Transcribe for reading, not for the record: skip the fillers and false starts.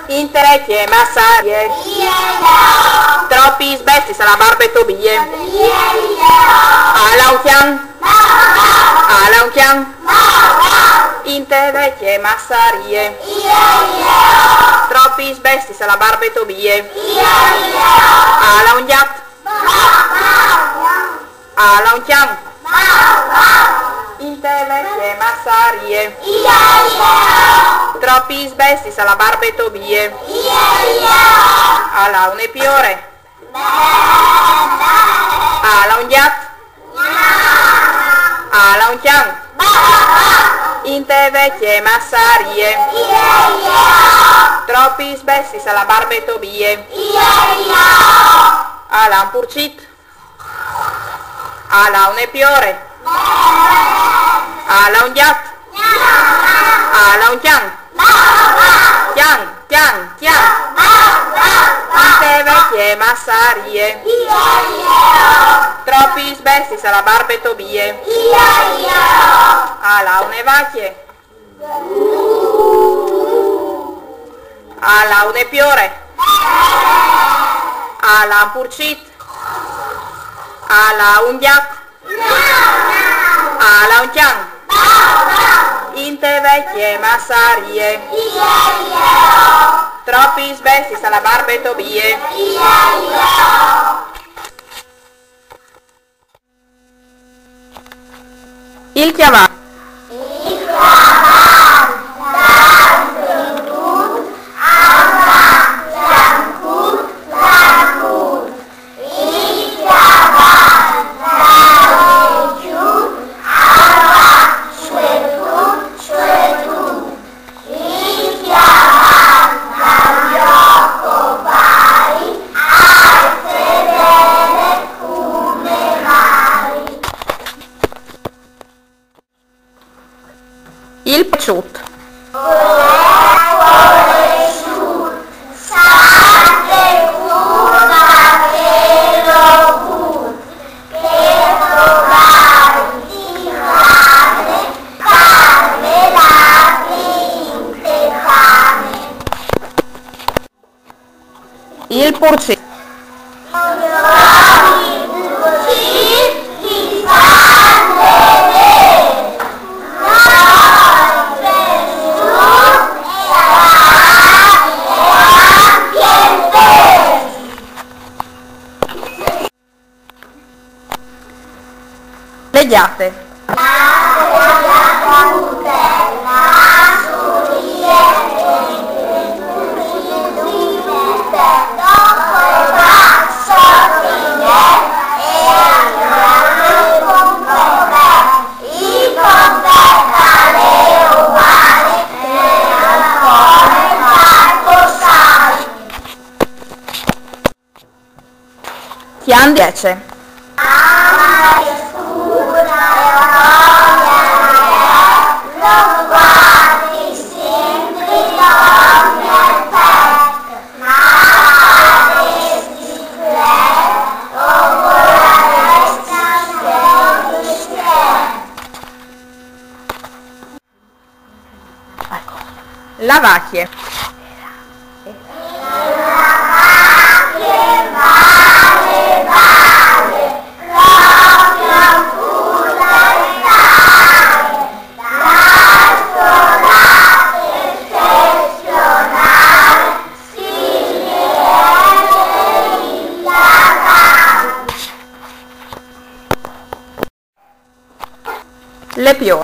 Interecchie, massarie, troppi sbesti, alla barbetobie, alla un chian, interecchie, massarie, troppi sbesti, alla barbetobie, alla un giat, alla un chian, interecchie, massarie, troppi sbesti, alla barbetobie, alla un epiore, alla un giat, alla un chian, interecchie, massarie, troppi sbesti, alla barbetobie, alla un purcit, alla un epiore, alla un giat, alla un chian, interecchie, massarie, troppi sbesti, alla barbetobie, alla un evacchie, alla un epiore, alla un purcit, alla un giat, alla un chian, interecchie, massarie, troppi sbesti, alla barbetobie, il chiamato, il prosciutto, il porcino, legiate, chian 10, la vacchie, le piore,